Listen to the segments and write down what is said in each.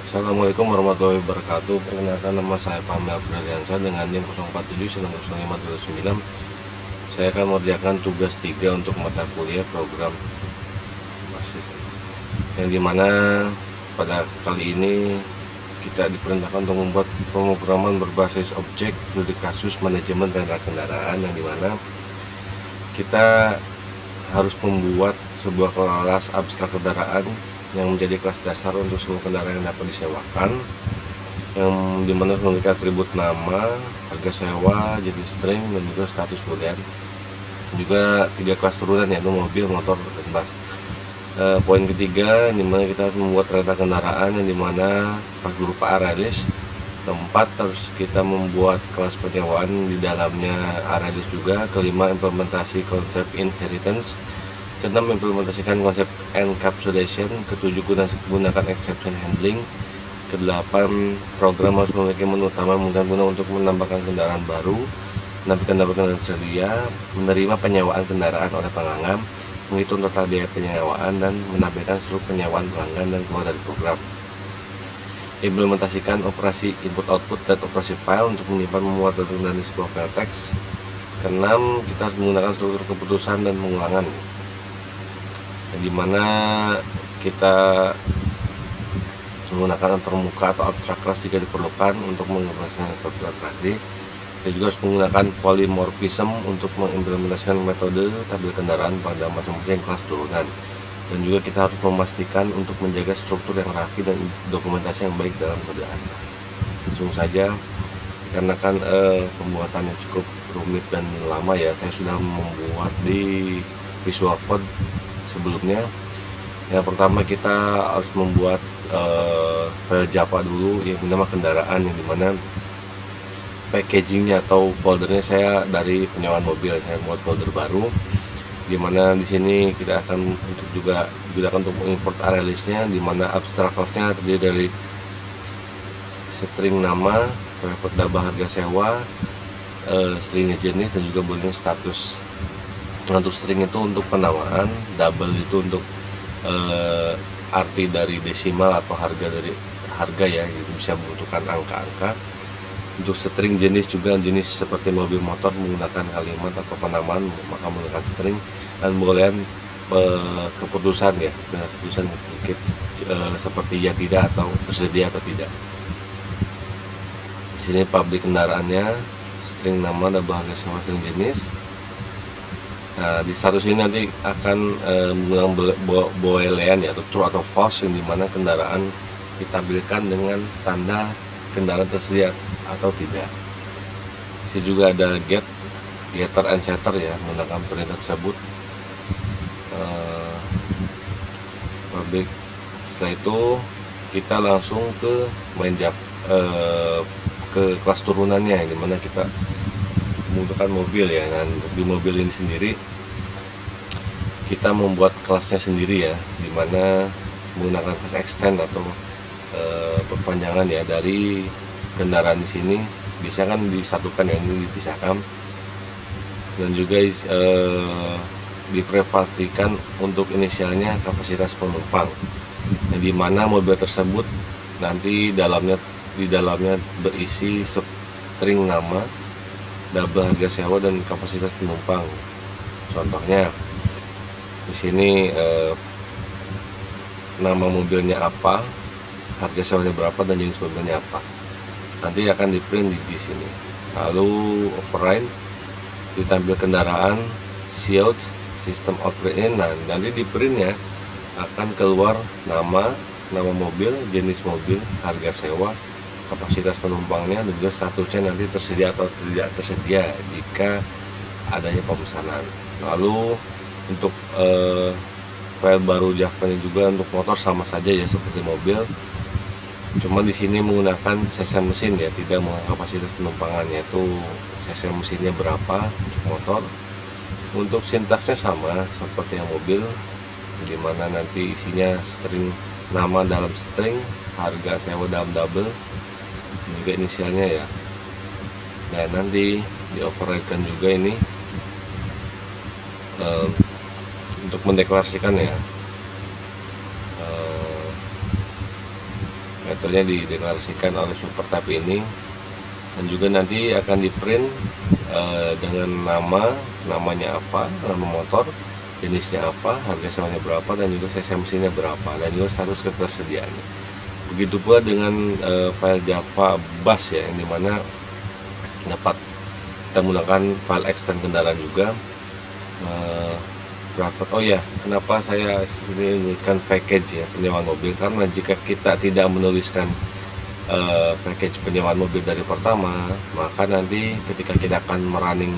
Assalamualaikum warahmatullahi wabarakatuh. Perkenalkan, nama saya Pamel Apriliansa dengan NIM 047905229. Saya akan mengerjakan tugas 3 untuk mata kuliah program masih, yang dimana pada kali ini kita diperintahkan untuk membuat pemrograman berbasis objek studi kasus manajemen renta kendaraan, yang dimana kita harus membuat sebuah kelas abstrak kendaraan yang menjadi kelas dasar untuk semua kendaraan yang dapat disewakan, yang dimana memiliki atribut nama, harga sewa, jenis string, dan juga status boolean. Juga 3 kelas turunan, yaitu mobil, motor, dan bus. Poin ketiga, dimana kita harus membuat renta kendaraan yang dimana pas berupa array list. Keempat, harus kita membuat kelas penyewaan di dalamnya array list juga. Kelima, implementasi konsep inheritance. Keenam, implementasikan konsep encapsulation. Ketujuh, gunakan exception handling. Kedelapan, program harus memiliki menu utama guna untuk menambahkan kendaraan baru, menampilkan kendaraan tersedia, menerima penyewaan kendaraan oleh pelanggan, menghitung total biaya penyewaan, dan menampilkan seluruh penyewaan pelanggan dan keluar dari program. Implementasikan operasi input-output dan operasi file untuk menyimpan, memuat, dan menandai sebuah file teks. Keenam, kita harus menggunakan struktur keputusan dan pengulangan, yang dimana kita menggunakan antarmuka atau abstrak kelas jika diperlukan untuk mengimplementasikan struktur tadi. Dan juga harus menggunakan polymorphism untuk mengimplementasikan metode tabel kendaraan pada masing-masing kelas turunan. Dan juga kita harus memastikan untuk menjaga struktur yang rapi dan dokumentasi yang baik dalam kerjaan. Langsung saja, dikarenakan pembuatannya cukup rumit dan lama ya, saya sudah membuat di Visual Code sebelumnya. Yang pertama, kita harus membuat file Java dulu yang bernama kendaraan, yang dimana packagingnya atau foldernya saya dari penyewaan mobil. Saya buat folder baru, dimana di sini kita akan juga digunakan untuk mengimport array listnya, dimana abstrak classnya terdiri dari string nama, private double harga sewa, stringnya jenis, dan juga boolean status. Untuk string itu untuk penamaan, double itu untuk arti dari desimal atau harga dari harga ya, itu bisa membutuhkan angka-angka. Untuk string jenis juga jenis seperti mobil, motor menggunakan kalimat atau penamaan, maka menggunakan string. Dan boolean keputusan ya, keputusan seperti ya tidak atau bersedia atau tidak. Sini public kendaraannya, string nama, double harga sewa, string jenis. Nah, di status ini nanti akan mengulang boolean ya, atau true atau false, yang dimana kendaraan ditampilkan dengan tanda kendaraan tersedia atau tidak. Di sini juga ada getter and setter ya, menggunakan perintah tersebut. Public. Setelah itu kita langsung ke main ke kelas turunannya, yang dimana kita membutuhkan mobil ya. Dan di mobil ini sendiri kita membuat kelasnya sendiri ya, dimana menggunakan kelas extend atau perpanjangan ya dari kendaraan. Di sini bisa kan disatukan ya, ini dipisahkan. Dan juga diprivasikan untuk inisialnya kapasitas penumpang, yang dimana mobil tersebut nanti di dalamnya berisi string nama, double harga sewa, dan kapasitas penumpang. Contohnya di sini nama mobilnya apa, harga sewanya berapa, dan jenis mobilnya apa. Nanti akan di print di sini. Lalu override, ditampil kendaraan, shield, sistem operate. Nah, nanti di printnya akan keluar nama mobil, jenis mobil, harga sewa, kapasitas penumpangnya, dan juga statusnya nanti tersedia atau tidak tersedia jika adanya pemesanan. Lalu untuk file baru Java-nya juga untuk motor sama saja ya seperti mobil, cuma di sini menggunakan cc mesin ya, tidak menggunakan kapasitas penumpangannya, yaitu cc mesinnya berapa untuk motor. Untuk sintaksnya sama seperti yang mobil, dimana nanti isinya string nama dalam string, harga sewa dalam double, juga inisialnya ya. Dan nanti di override kan juga ini untuk mendeklarasikan ya Metodenya dideklarasikan oleh super tab ini, dan juga nanti akan di print dengan namanya apa, nama motor, jenisnya apa, harga sewanya berapa, dan juga cc mesinnya berapa, dan juga status ketersediaannya. Begitu pula dengan file Java bus ya, yang dimana dapat kita menggunakan file extend kendaraan juga. Oh ya, kenapa saya menuliskan package ya, penyewaan mobil? Karena jika kita tidak menuliskan package penyewaan mobil dari pertama, maka nanti ketika kita akan merunning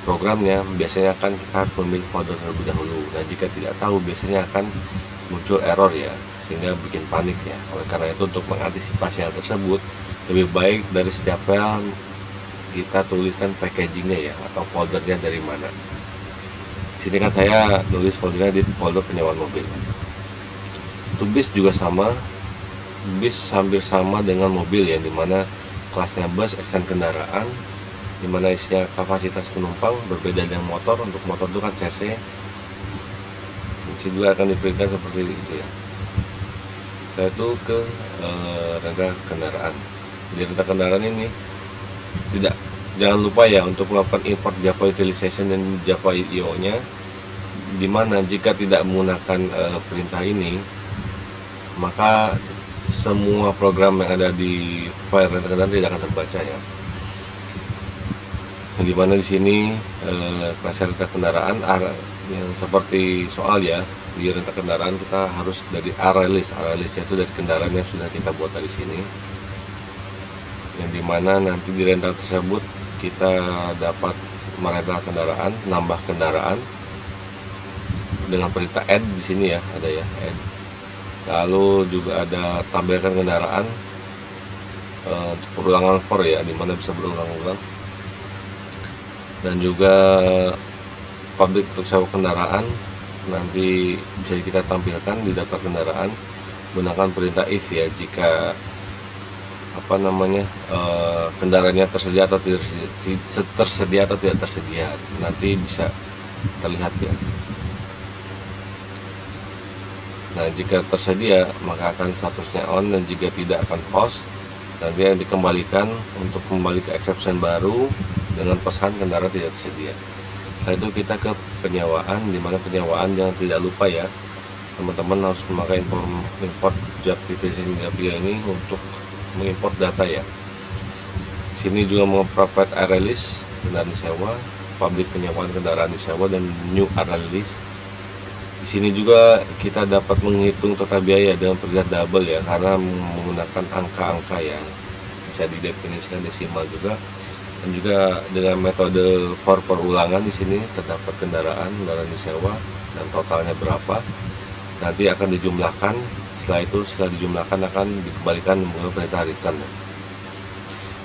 programnya, biasanya akan kita harus memilih folder terlebih dahulu. Nah, jika tidak tahu, biasanya akan muncul error ya, sehingga bikin panik ya. Oleh karena itu, untuk mengantisipasi hal tersebut, lebih baik dari setiap file kita tuliskan packagingnya ya, atau foldernya dari mana. Sini kan saya nulis foldernya di folder penyewaan mobil. Untuk bis juga sama, bis hampir sama dengan mobil ya, dimana kelasnya bus extend kendaraan, dimana isinya kapasitas penumpang, berbeda dengan motor. Untuk motor itu kan cc. Ini juga akan diberikan seperti itu ya. Saya itu ke renta kendaraan. Di renta kendaraan ini jangan lupa ya untuk melakukan import Java utilization dan Java IO nya, dimana jika tidak menggunakan perintah ini, maka semua program yang ada di file renta kendaraan tidak akan terbaca ya. Dimana di sini kelas renta kendaraan yang seperti soal ya, di renta kendaraan kita harus dari area listnya itu dari kendaraan yang sudah kita buat dari sini, yang dimana nanti di rental tersebut kita dapat merental kendaraan, nambah kendaraan dengan perintah add di sini ya, ada ya add. Lalu juga ada tampilkan kendaraan untuk perulangan for ya, dimana bisa berulang-ulang, dan juga public untuk sewa kendaraan nanti bisa kita tampilkan di daftar kendaraan menggunakan perintah if ya, jika kendaraannya tersedia atau tidak tersedia, nanti bisa terlihat ya. Nah, jika tersedia maka akan statusnya on, dan jika tidak akan false. Nanti yang dikembalikan untuk kembali ke exception baru dengan pesan kendaraan tidak tersedia. Setelah itu kita ke penyewaan, dimana penyewaan jangan tidak lupa ya, teman-teman harus memakai import Java ini untuk mengimport data ya. Sini juga mengupload area list kendaraan disewa, public penyewaan kendaraan disewa, dan new area list. Di sini juga kita dapat menghitung total biaya dengan perintah double ya, karena menggunakan angka-angka ya, bisa didefinisikan desimal juga. Dan juga dengan metode for perulangan, di sini terdapat kendaraan disewa dan totalnya berapa, nanti akan dijumlahkan. Setelah dijumlahkan akan dikembalikan menggunakan perintah return.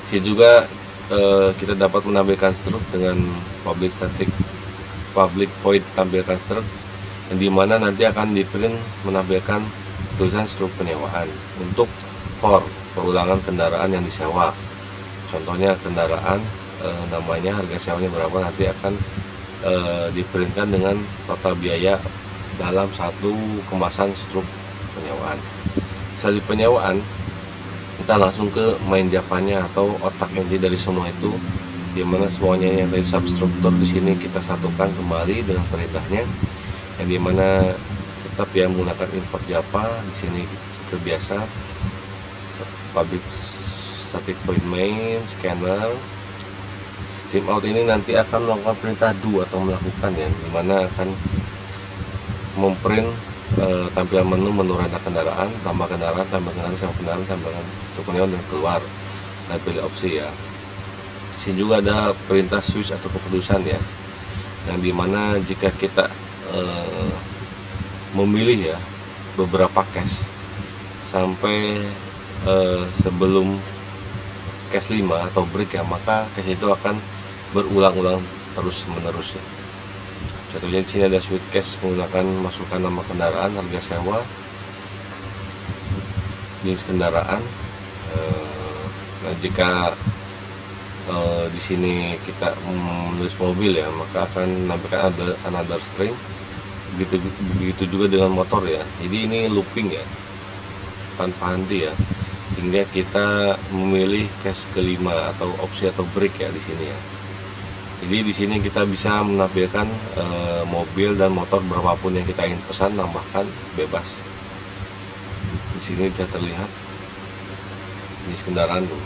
Sini juga kita dapat menampilkan struk dengan public void tampilkan struk, yang dimana nanti akan di print menampilkan tulisan struk penyewaan untuk for perulangan kendaraan yang disewa. Contohnya kendaraan namanya, harga sewanya berapa, nanti akan diprintkan dengan total biaya dalam satu kemasan struk penyewaan. Setelah penyewaan, kita langsung ke main Javanya atau otak inti dari semua itu, dimana semuanya yang dari substruktur di sini kita satukan kembali dengan perintahnya, yang dimana tetap ya menggunakan import Java di sini seperti biasa. Public static void main scanner. System out ini nanti akan melakukan perintah do atau melakukan ya, dimana akan memprint tampilan menu renta kendaraan, tambah kendaraan, sewa kendaraan, tambahkan untuk penyewaan dan keluar, dan pilih opsi ya. Di sini juga ada perintah switch atau keputusan ya, yang dimana jika kita memilih ya beberapa cache sampai sebelum cache 5 atau break ya, maka cache itu akan berulang-ulang terus menerus ya. Contohnya di sini ada switch cache menggunakan masukkan nama kendaraan, harga sewa, jenis kendaraan. Nah, jika di sini kita menulis mobil ya, maka akan menampilkan ada another string. Begitu juga dengan motor ya. Jadi ini looping ya, tanpa henti ya. hingga kita memilih case kelima atau opsi atau break ya di sini ya. Jadi di sini kita bisa menampilkan mobil dan motor berapapun yang kita ingin pesan, tambahkan bebas. Di sini bisa terlihat jenis kendaraan tuh.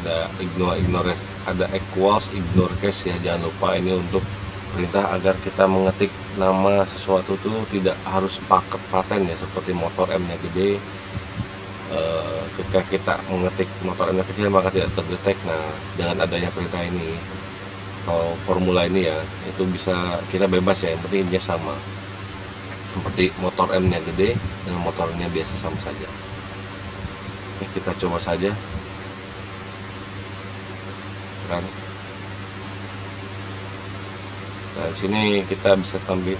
Ada ignore, ada equals, ignore case ya, jangan lupa ini untuk perintah agar kita mengetik nama sesuatu tuh tidak harus paket paten ya, seperti motor M-nya gede. Ketika kita mengetik motor M-nya kecil maka tidak terdetek. Nah, dengan adanya perintah ini atau formula ini ya, itu bisa kita bebas ya, yang penting dia sama seperti motor M-nya gede dengan motornya biasa sama saja. Oke, kita coba saja kan. Nah, di sini kita bisa tampil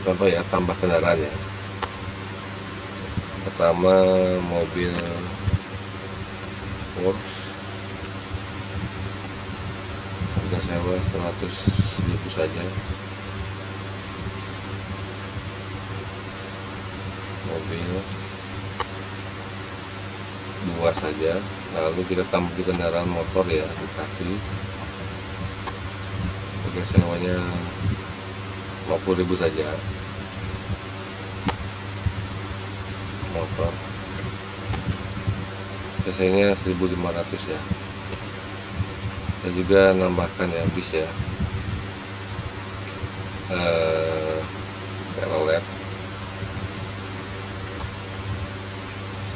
contoh ya, tambah kendaraan ya. Pertama mobil Porsche, harga sewa 100.000 saja. Mobil 2 saja. Lalu kita tambah di kendaraan motor ya, Ducati, harga sewanya 50.000 saja. Motor cc nya 1.500 ya. Saya juga nambahkan ya bis ya, telolet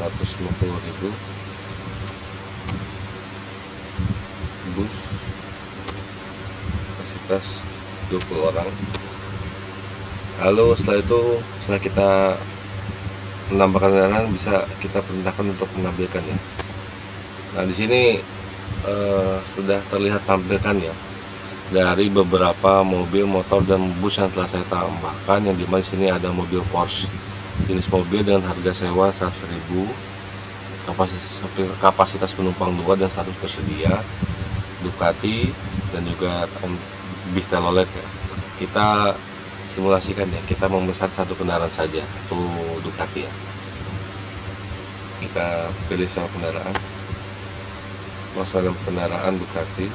150.000, bus kapasitas 20 orang. Lalu setelah itu, setelah kita menambahkan kendaraan, bisa kita perintahkan untuk menampilkan ya. Nah, di sini sudah terlihat tampilkan ya dari beberapa mobil, motor dan bus yang telah saya tambahkan, yang dimana sini ada mobil Porsche jenis mobil dengan harga sewa 100.000, kapasitas penumpang 2 dan 1 tersedia, Ducati dan juga bis telolet ya. Kita simulasikan ya, kita memesan satu kendaraan saja, itu Ducati ya. Kita pilih sewa kendaraan, masuk dalam kendaraan Ducati.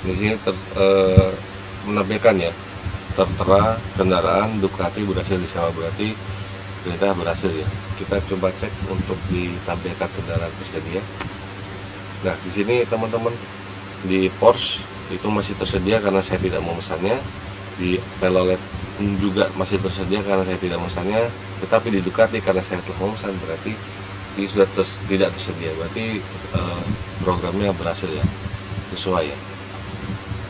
Di sini menampilkan ya, tertera kendaraan Ducati berhasil disewa, berarti perintah berhasil ya. Kita coba cek untuk ditampilkan kendaraan tersedia. Nah, di sini teman-teman, di Porsche itu masih tersedia karena saya tidak memesannya. Di telolet juga masih tersedia karena saya tidak memesannya. Tetapi di Ducati karena saya telah memesan, berarti ini sudah tidak tersedia. Berarti programnya berhasil ya, sesuai ya.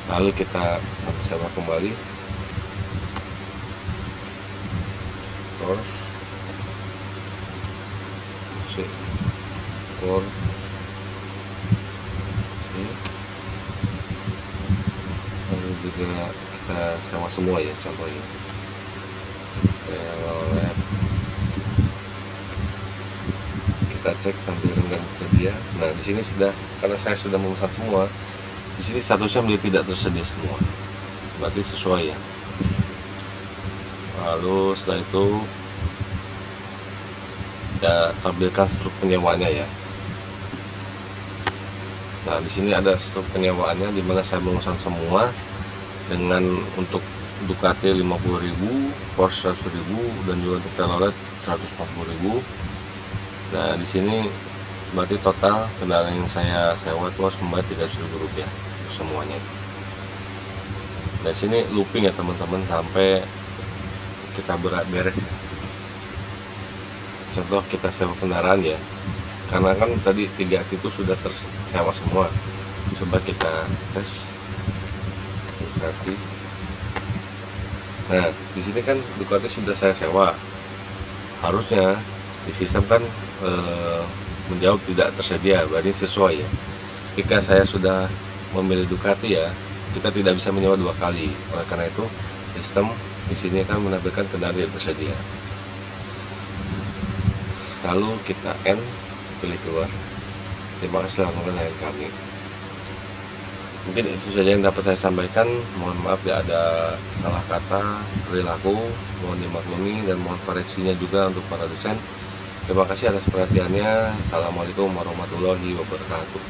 Lalu kita sewa kembali Porsche lalu juga kita sewa semua ya, contohnya telolet. Kita cek tampilan yang tersedia. Nah, di sini sudah, karena saya sudah memesan semua, di sini statusnya menjadi tidak tersedia semua, berarti sesuai ya. Lalu setelah itu kita tampilkan struk penyewaannya ya. Nah, di sini ada struk penyewaannya, di mana saya memesan semua dengan untuk Ducati 50.000, Porsche 100.000, dan juga untuk telolet 140.000. Nah, di sini berarti total kendaraan yang saya sewa itu harus membayar Rp300.000 semuanya. Di sini looping ya teman-teman sampai kita beres. Contoh kita sewa kendaraan ya, karena kan tadi 3 situ sudah tersewa semua. Coba kita tes Ducati. Nah, di sini kan Ducati sudah saya sewa, harusnya di sistem kan menjawab tidak tersedia, berarti sesuai ya. Ketika saya sudah memilih Ducati ya, kita tidak bisa menyewa 2 kali. Oleh karena itu sistem di sini kan menampilkan kendaraan yang tersedia. Lalu kita pilih keluar. Terima kasih telah menonton kami. Mungkin itu saja yang dapat saya sampaikan. Mohon maaf ya ada salah kata, perilaku, mohon dimaklumi dan mohon koreksinya juga untuk para dosen. Terima kasih atas perhatiannya. Assalamualaikum warahmatullahi wabarakatuh.